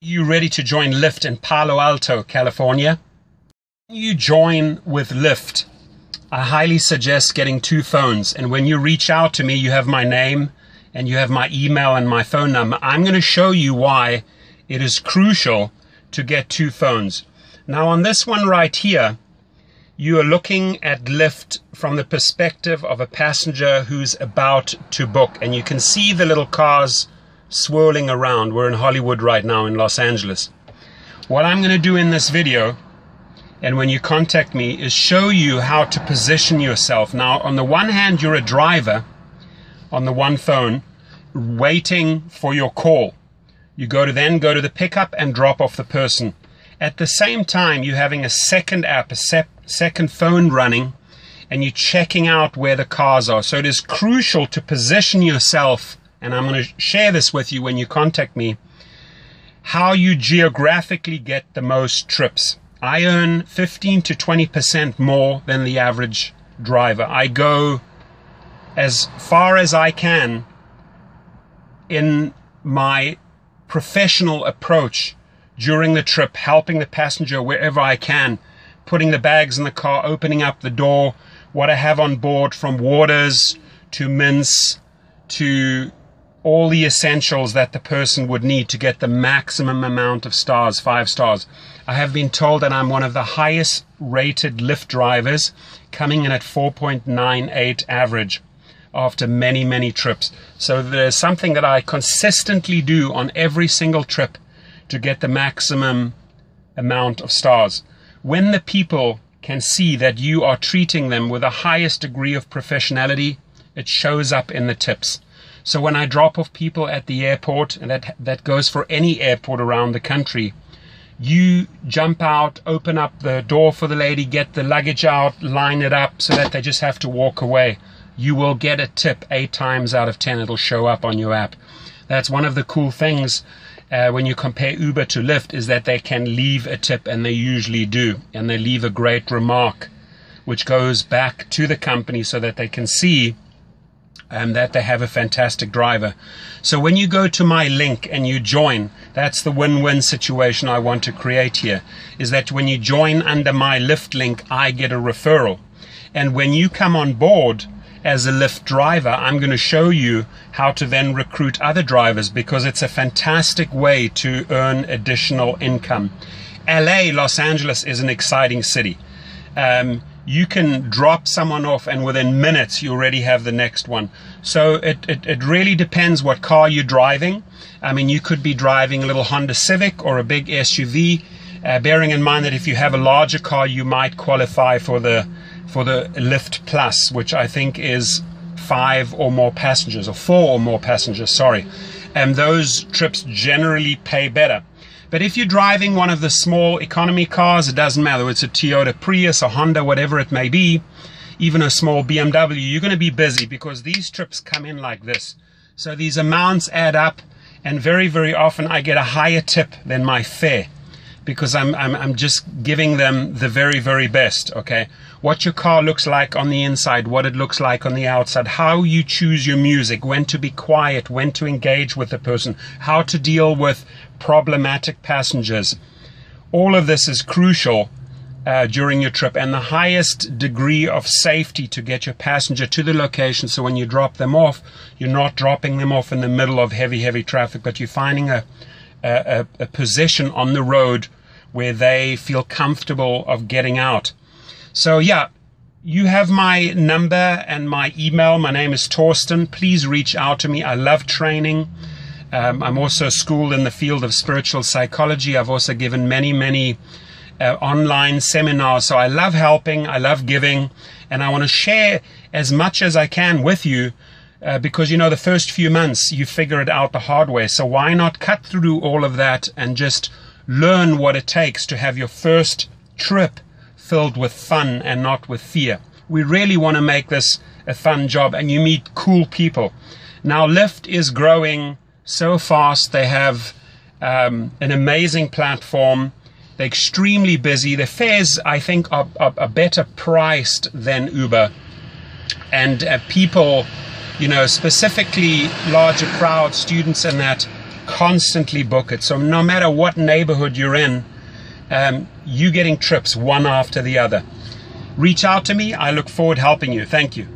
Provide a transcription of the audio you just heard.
You ready to join Lyft in Palo Alto, California? You join with Lyft. I highly suggest getting 2 phones, and when you reach out to me, you have my name and you have my email and my phone number. I'm going to show you why it is crucial to get 2 phones. Now on this one right here, you are looking at Lyft from the perspective of a passenger who's about to book, and you can see the little cars swirling around. We're in Hollywood right now, in Los Angeles. What I'm going to do in this video, and when you contact me, is show you how to position yourself. Now, on the one hand, you're a driver on the one phone waiting for your call. You then go to the pickup and drop off the person. At the same time, you're having a second app, a second phone running, and you're checking out where the cars are. So it is crucial to position yourself, and I'm going to share this with you when you contact me, how you geographically get the most trips. I earn 15 to 20% more than the average driver. I go as far as I can in my professional approach during the trip, helping the passenger wherever I can, putting the bags in the car, opening up the door, what I have on board, from waters to mints to all the essentials that the person would need to get the maximum amount of stars, 5 stars. I have been told that I'm one of the highest rated Lyft drivers, coming in at 4.98 average after many, many trips. So there's something that I consistently do on every single trip to get the maximum amount of stars. When the people can see that you are treating them with the highest degree of professionality, it shows up in the tips. So when I drop off people at the airport, and that goes for any airport around the country, you jump out, open up the door for the lady, get the luggage out, line it up so that they just have to walk away. You will get a tip 8 times out of 10. It'll show up on your app. That's one of the cool things when you compare Uber to Lyft, is that they can leave a tip, and they usually do, and they leave a great remark which goes back to the company so that they can see that they have a fantastic driver. So when you go to my link and you join, that's the win-win situation I want to create here, is that when you join under my Lyft link, I get a referral. And when you come on board as a Lyft driver, I'm going to show you how to then recruit other drivers, because it's a fantastic way to earn additional income. LA, Los Angeles, is an exciting city. You can drop someone off and within minutes you already have the next one. So it really depends what car you're driving. I mean, you could be driving a little Honda Civic or a big SUV, bearing in mind that if you have a larger car, you might qualify for the Lyft Plus, which I think is 5 or more passengers, or 4 or more passengers, sorry. And those trips generally pay better. But if you're driving one of the small economy cars, it doesn't matter. It's a Toyota Prius, a Honda, whatever it may be, even a small BMW, you're going to be busy, because these trips come in like this. So these amounts add up, and very, very often I get a higher tip than my fare, because I'm just giving them the very, very best, okay? What your car looks like on the inside, what it looks like on the outside, how you choose your music, when to be quiet, when to engage with the person, how to deal with problematic passengers. All of this is crucial during your trip, and the highest degree of safety to get your passenger to the location, so when you drop them off, you're not dropping them off in the middle of heavy traffic, but you're finding a position on the road where they feel comfortable of getting out. So yeah, you have my number and my email. My name is Torsten. Please reach out to me. I love training. I'm also schooled in the field of spiritual psychology. I've also given many online seminars. So I love helping, I love giving, and I want to share as much as I can with you, because, you know, the first few months you figure it out the hard way. So why not cut through all of that and just learn what it takes to have your first trip filled with fun and not with fear. We really want to make this a fun job, and you meet cool people. Now Lyft is growing so fast. They have an amazing platform. They're extremely busy. The fares, I think, are better priced than Uber, and people, you know, specifically larger crowds, students and that, constantly book it. So no matter what neighborhood you're in, you're getting trips one after the other. Reach out to me. I look forward to helping you. Thank you.